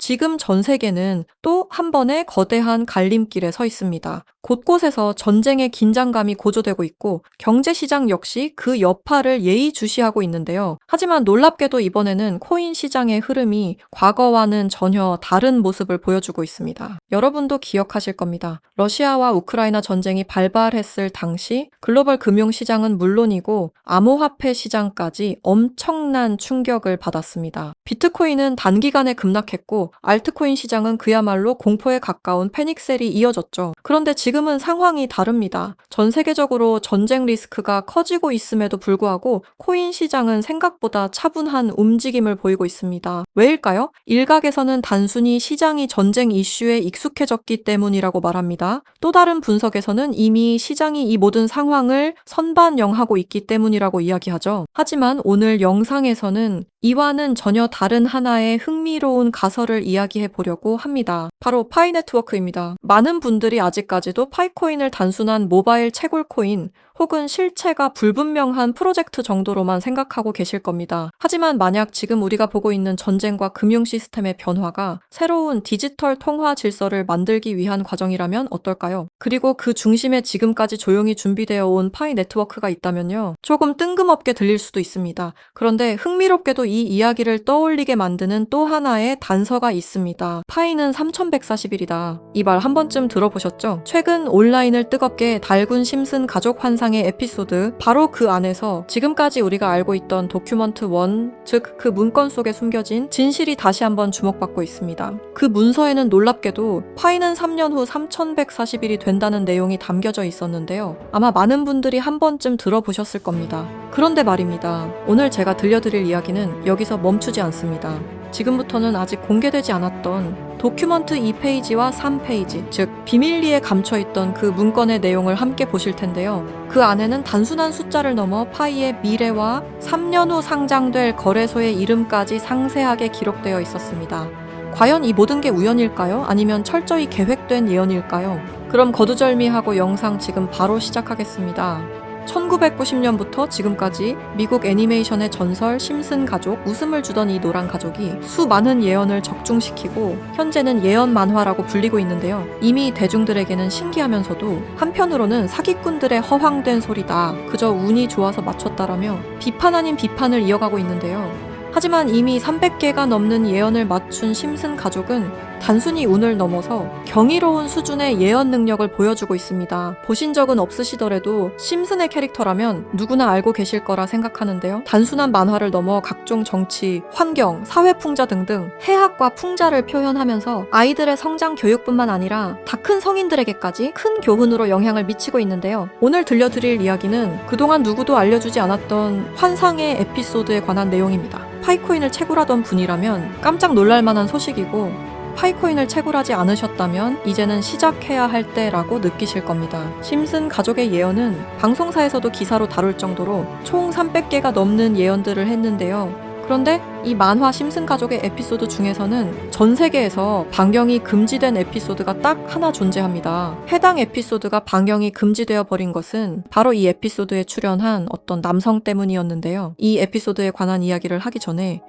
지금 전 세계는 또 한 번의 거대한 갈림길에 서 있습니다. 곳곳에서 전쟁의 긴장감이 고조되고 있고 경제시장 역시 그 여파를 예의주시하고 있는데요. 하지만 놀랍게도 이번에는 코인 시장의 흐름이 과거와는 전혀 다른 모습을 보여주고 있습니다. 여러분도 기억하실 겁니다. 러시아와 우크라이나 전쟁이 발발했을 당시 글로벌 금융시장은 물론이고 암호화폐 시장까지 엄청난 충격을 받았습니다. 비트코인은 단기간에 급락했고 알트코인 시장은 그야말로 공포에 가까운 패닉셀이 이어졌죠. 그런데 지금은 상황이 다릅니다. 전 세계적으로 전쟁 리스크가 커지고 있음에도 불구하고 코인 시장은 생각보다 차분한 움직임을 보이고 있습니다. 왜일까요? 일각에서는 단순히 시장이 전쟁 이슈에 익숙해졌기 때문이라고 말합니다. 또 다른 분석에서는 이미 시장이 이 모든 상황을 선반영하고 있기 때문이라고 이야기하죠. 하지만 오늘 영상에서는 이와는 전혀 다른 하나의 흥미로운 가설을 이야기해 보려고 합니다. 바로 파이 네트워크입니다. 많은 분들이 아직까지도 파이코인을 단순한 모바일 채굴 코인 혹은 실체가 불분명한 프로젝트 정도로만 생각하고 계실 겁니다. 하지만 만약 지금 우리가 보고 있는 전쟁과 금융 시스템의 변화가 새로운 디지털 통화 질서를 만들기 위한 과정이라면 어떨까요? 그리고 그 중심에 지금까지 조용히 준비되어 온 파이 네트워크가 있다면요. 조금 뜬금없게 들릴 수도 있습니다. 그런데 흥미롭게도 이 이야기를 떠올리게 만드는 또 하나의 단서가 있습니다. 파이는 3140일이다. 이 말 한 번쯤 들어보셨죠? 최근 온라인을 뜨겁게 달군 심슨 가족 환상의 에피소드, 바로 그 안에서 지금까지 우리가 알고 있던 도큐먼트 1, 즉 그 문건 속에 숨겨진 진실이 다시 한번 주목받고 있습니다. 그 문서에는 놀랍게도 파이는 3년 후 3140일이 된다는 내용이 담겨져 있었는데요. 아마 많은 분들이 한 번쯤 들어보셨을 겁니다. 그런데 말입니다. 오늘 제가 들려드릴 이야기는 여기서 멈추지 않습니다. 지금부터는 아직 공개되지 않았던 도큐먼트 2페이지와 3페이지, 즉 비밀리에 감춰있던 그 문건의 내용을 함께 보실 텐데요. 그 안에는 단순한 숫자를 넘어 파이의 미래와 3년 후 상장될 거래소의 이름까지 상세하게 기록되어 있었습니다. 과연 이 모든 게 우연일까요? 아니면 철저히 계획된 예언일까요? 그럼 거두절미하고 영상 지금 바로 시작하겠습니다. 1990년부터 지금까지 미국 애니메이션의 전설 심슨 가족, 웃음을 주던 이 노란 가족이 수많은 예언을 적중시키고 현재는 예언 만화라고 불리고 있는데요. 이미 대중들에게는 신기하면서도 한편으로는 사기꾼들의 허황된 소리다, 그저 운이 좋아서 맞췄다라며 비판 아닌 비판을 이어가고 있는데요. 하지만 이미 300개가 넘는 예언을 맞춘 심슨 가족은 단순히 운을 넘어서 경이로운 수준의 예언 능력을 보여주고 있습니다. 보신 적은 없으시더라도 심슨의 캐릭터라면 누구나 알고 계실 거라 생각하는데요. 단순한 만화를 넘어 각종 정치, 환경, 사회 풍자 등등 해학과 풍자를 표현하면서 아이들의 성장 교육뿐만 아니라 다 큰 성인들에게까지 큰 교훈으로 영향을 미치고 있는데요. 오늘 들려드릴 이야기는 그동안 누구도 알려주지 않았던 환상의 에피소드에 관한 내용입니다. 파이코인을 채굴하던 분이라면 깜짝 놀랄 만한 소식이고, 파이코인을 채굴하지 않으셨다면 이제는 시작해야 할 때라고 느끼실 겁니다. 심슨 가족의 예언은 방송사에서도 기사로 다룰 정도로 총 300개가 넘는 예언들을 했는데요. 그런데 이 만화 심슨 가족의 에피소드 중에서는 전 세계에서 방영이 금지된 에피소드가 딱 하나 존재합니다. 해당 에피소드가 방영이 금지되어 버린 것은 바로 이 에피소드에 출연한 어떤 남성 때문이었는데요. 이 에피소드에 관한 이야기를 하기 전에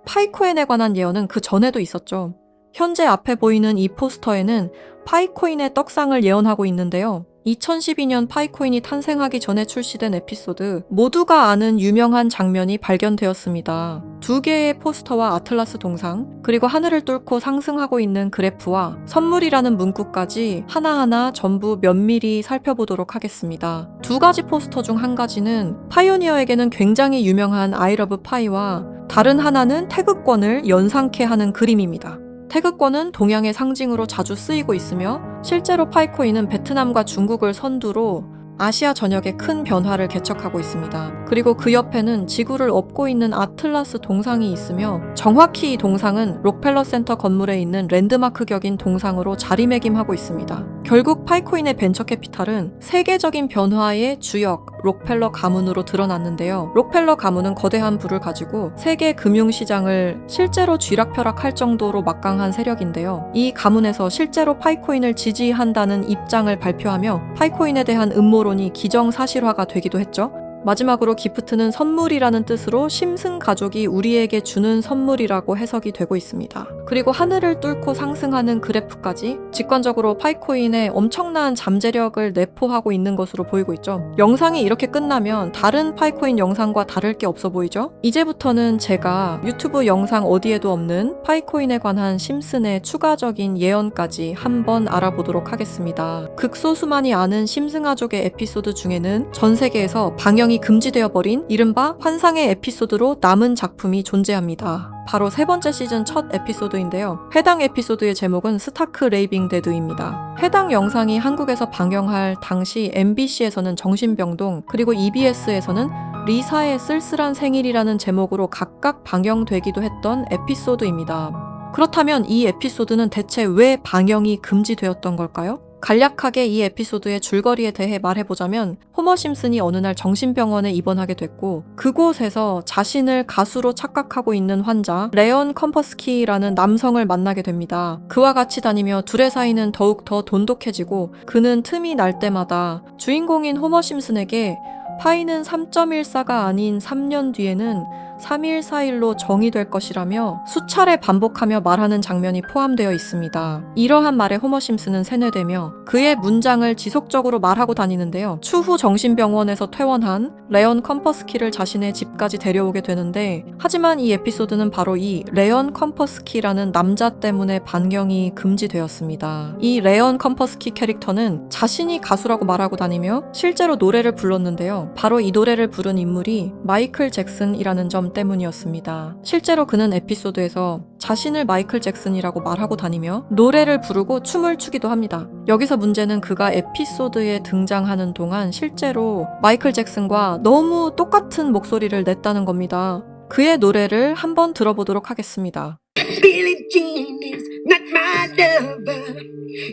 파이코인에 관한 예언은 그 전에도 있었죠. 현재 앞에 보이는 이 포스터에는 파이코인의 떡상을 예언하고 있는데요. 2012년 파이코인이 탄생하기 전에 출시된 에피소드, 모두가 아는 유명한 장면이 발견되었습니다. 2개의 포스터와 아틀라스 동상, 그리고 하늘을 뚫고 상승하고 있는 그래프와 선물이라는 문구까지 하나하나 전부 면밀히 살펴보도록 하겠습니다. 2가지 포스터 중 한 가지는 파이오니어에게는 굉장히 유명한 I love 파이와 다른 하나는 태극권을 연상케 하는 그림입니다. 태극권은 동양의 상징으로 자주 쓰이고 있으며 실제로 파이코인은 베트남과 중국을 선두로 아시아 전역에 큰 변화를 개척하고 있습니다. 그리고 그 옆에는 지구를 업고 있는 아틀라스 동상이 있으며 정확히 이 동상은 록펠러 센터 건물에 있는 랜드마크 격인 동상으로 자리매김하고 있습니다. 결국 파이코인의 벤처 캐피탈은 세계적인 변화의 주역 록펠러 가문으로 드러났는데요. 록펠러 가문은 거대한 부를 가지고 세계 금융시장을 실제로 쥐락펴락할 정도로 막강한 세력인데요. 이 가문에서 실제로 파이코인을 지지한다는 입장을 발표하며 파이코인에 대한 음모론이 기정사실화가 되기도 했죠. 마지막으로 기프트는 선물이라는 뜻으로 심슨 가족이 우리에게 주는 선물이라고 해석이 되고 있습니다. 그리고 하늘을 뚫고 상승하는 그래프까지 직관적으로 파이코인의 엄청난 잠재력을 내포하고 있는 것으로 보이고 있죠. 영상이 이렇게 끝나면 다른 파이코인 영상과 다를 게 없어 보이죠? 이제부터는 제가 유튜브 영상 어디에도 없는 파이코인에 관한 심슨의 추가적인 예언까지 한번 알아보도록 하겠습니다. 극소수만이 아는 심슨 가족의 에피소드 중에는 전 세계에서 방영이 금지되어 버린 이른바 환상의 에피소드로 남은 작품이 존재합니다. 바로 세 번째 시즌 첫 에피소드인데요. 해당 에피소드의 제목은 스타크 레이빙 데드입니다. 해당 영상이 한국에서 방영할 당시 MBC에서는 정신병동, 그리고 EBS에서는 리사의 쓸쓸한 생일이라는 제목으로 각각 방영되기도 했던 에피소드입니다. 그렇다면 이 에피소드는 대체 왜 방영이 금지되었던 걸까요? 간략하게 이 에피소드의 줄거리에 대해 말해보자면 호머 심슨이 어느 날 정신병원에 입원하게 됐고 그곳에서 자신을 가수로 착각하고 있는 환자 레온 컴퍼스키라는 남성을 만나게 됩니다. 그와 같이 다니며 둘의 사이는 더욱 더 돈독해지고 그는 틈이 날 때마다 주인공인 호머 심슨에게 파이는 3.14가 아닌 3년 뒤에는 3.14일로 정의될 것이라며 수차례 반복하며 말하는 장면이 포함되어 있습니다. 이러한 말에 호머 심슨은 세뇌되며 그의 문장을 지속적으로 말하고 다니는데요. 추후 정신병원에서 퇴원한 레온 컴퍼스키를 자신의 집까지 데려오게 되는데 하지만 이 에피소드는 바로 이 레온 컴퍼스키라는 남자 때문에 방영이 금지되었습니다. 이 레온 컴퍼스키 캐릭터는 자신이 가수라고 말하고 다니며 실제로 노래를 불렀는데요. 바로 이 노래를 부른 인물이 마이클 잭슨이라는 점 때문이었습니다. 실제로 그는 에피소드에서 자신을 마이클 잭슨이라고 말하고 다니며 노래를 부르고 춤을 추기도 합니다. 여기서 문제는 그가 에피소드에 등장하는 동안 실제로 마이클 잭슨과 너무 똑같은 목소리를 냈다는 겁니다. 그의 노래를 한번 들어보도록 하겠습니다. Billie Jean is not my lover.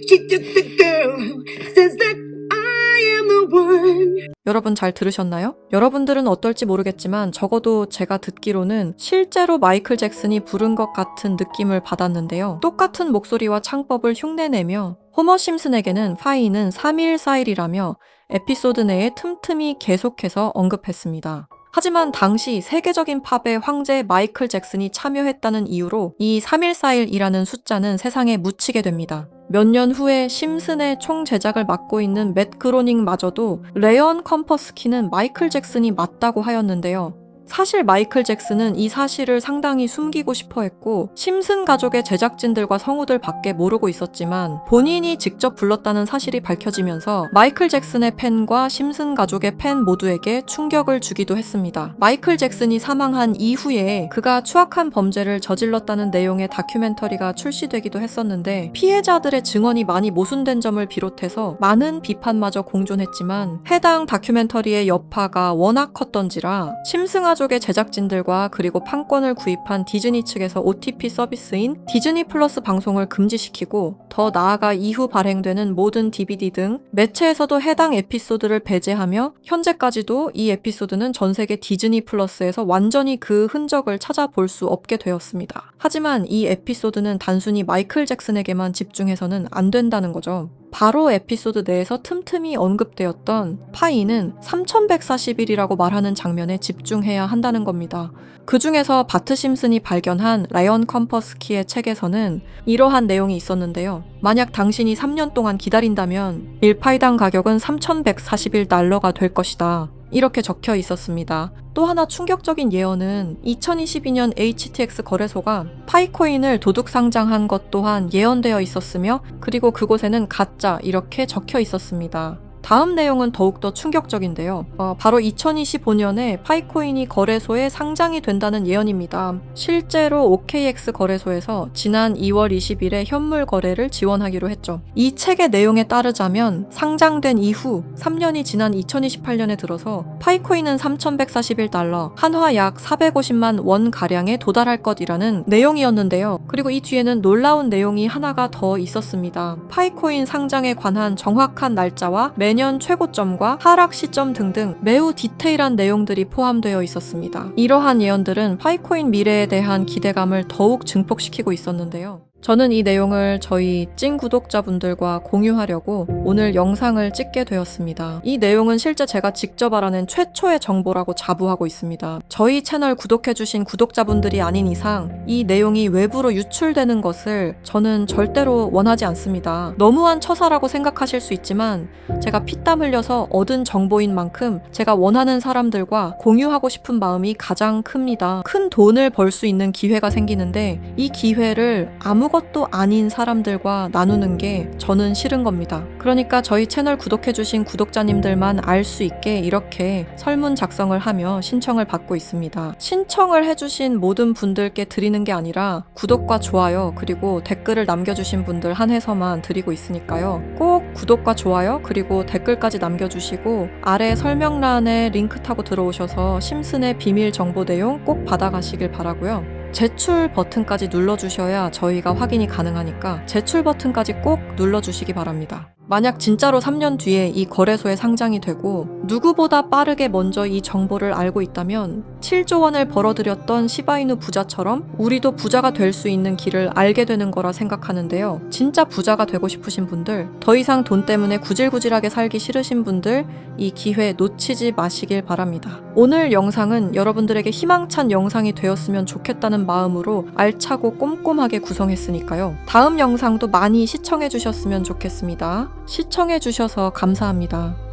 She took the girl who says that I am the one. 여러분 잘 들으셨나요? 여러분들은 어떨지 모르겠지만 적어도 제가 듣기로는 실제로 마이클 잭슨이 부른 것 같은 느낌을 받았는데요. 똑같은 목소리와 창법을 흉내내며 호머 심슨에게는 파이는 3.14일이라며 에피소드 내에 틈틈이 계속해서 언급했습니다. 하지만 당시 세계적인 팝의 황제 마이클 잭슨이 참여했다는 이유로 이 3.14일이라는 숫자는 세상에 묻히게 됩니다. 몇 년 후에 심슨의 총 제작을 맡고 있는 맷 그로닝마저도 레온 컴퍼스키는 마이클 잭슨이 맞다고 하였는데요. 사실 마이클 잭슨은 이 사실을 상당히 숨기고 싶어 했고 심슨 가족의 제작진들과 성우들 밖에 모르고 있었지만 본인이 직접 불렀다는 사실이 밝혀지면서 마이클 잭슨의 팬과 심슨 가족의 팬 모두에게 충격을 주기도 했습니다. 마이클 잭슨이 사망한 이후에 그가 추악한 범죄를 저질렀다는 내용의 다큐멘터리가 출시되기도 했었는데 피해자들의 증언이 많이 모순된 점을 비롯해서 많은 비판마저 공존했지만 해당 다큐멘터리의 여파가 워낙 컸던지라 심슨 가족의 제작진들과 그리고 판권을 구입한 디즈니 측에서 OTP 서비스인 디즈니 플러스 방송을 금지시키고 더 나아가 이후 발행되는 모든 DVD 등 매체에서도 해당 에피소드를 배제하며 현재까지도 이 에피소드는 전 세계 디즈니 플러스에서 완전히 그 흔적을 찾아볼 수 없게 되었습니다. 하지만 이 에피소드는 단순히 마이클 잭슨에게만 집중해서는 안 된다는 거죠. 바로 에피소드 내에서 틈틈이 언급되었던 파이는 3140일이라고 말하는 장면에 집중해야 한다는 겁니다. 그 중에서 바트 심슨이 발견한 라이언 컴퍼스키의 책에서는 이러한 내용이 있었는데요. 만약 당신이 3년 동안 기다린다면 1파이당 가격은 3141달러가 될 것이다. 이렇게 적혀 있었습니다. 또 하나 충격적인 예언은 2022년 HTX 거래소가 파이코인을 도둑 상장한 것 또한 예언되어 있었으며 그리고 그곳에는 가짜 이렇게 적혀 있었습니다. 다음 내용은 더욱더 충격적인데요. 바로 2025년에 파이코인이 거래소에 상장이 된다는 예언입니다. 실제로 OKX 거래소에서 지난 2월 20일에 현물 거래를 지원하기로 했죠. 이 책의 내용에 따르자면 상장된 이후 3년이 지난 2028년에 들어서 파이코인은 3141달러, 한화 약 450만 원 가량에 도달할 것이라는 내용이었는데요. 그리고 이 뒤에는 놀라운 내용이 하나가 더 있었습니다. 파이코인 상장에 관한 정확한 날짜와 매년 최고점과 하락 시점 등등 매우 디테일한 내용들이 포함되어 있었습니다. 이러한 예언들은 파이코인 미래에 대한 기대감을 더욱 증폭시키고 있었는데요. 저는 이 내용을 저희 찐 구독자분들과 공유하려고 오늘 영상을 찍게 되었습니다. 이 내용은 실제 제가 직접 알아낸 최초의 정보라고 자부하고 있습니다. 저희 채널 구독해주신 구독자분들이 아닌 이상 이 내용이 외부로 유출되는 것을 저는 절대로 원하지 않습니다. 너무한 처사라고 생각하실 수 있지만 제가 피땀 흘려서 얻은 정보인 만큼 제가 원하는 사람들과 공유하고 싶은 마음이 가장 큽니다. 큰 돈을 벌 수 있는 기회가 생기는데 이 기회를 아무것도 아닌 사람들과 나누는 게 저는 싫은 겁니다. 그러니까 저희 채널 구독해주신 구독자님들만 알 수 있게 이렇게 설문 작성을 하며 신청을 받고 있습니다. 신청을 해주신 모든 분들께 드리는 게 아니라 구독과 좋아요 그리고 댓글을 남겨주신 분들 한해서만 드리고 있으니까요. 꼭 구독과 좋아요 그리고 댓글까지 남겨주시고 아래 설명란에 링크 타고 들어오셔서 심슨의 비밀 정보 내용 꼭 받아가시길 바라고요. 제출 버튼까지 눌러주셔야 저희가 확인이 가능하니까 제출 버튼까지 꼭 눌러주시기 바랍니다. 만약 진짜로 3년 뒤에 이 거래소에 상장이 되고 누구보다 빠르게 먼저 이 정보를 알고 있다면 7조 원을 벌어들였던 시바이누 부자처럼 우리도 부자가 될 수 있는 길을 알게 되는 거라 생각하는데요. 진짜 부자가 되고 싶으신 분들, 더 이상 돈 때문에 구질구질하게 살기 싫으신 분들 이 기회 놓치지 마시길 바랍니다. 오늘 영상은 여러분들에게 희망찬 영상이 되었으면 좋겠다는 마음으로 알차고 꼼꼼하게 구성했으니까요. 다음 영상도 많이 시청해 주셨으면 좋겠습니다. 시청해 주셔서 감사합니다.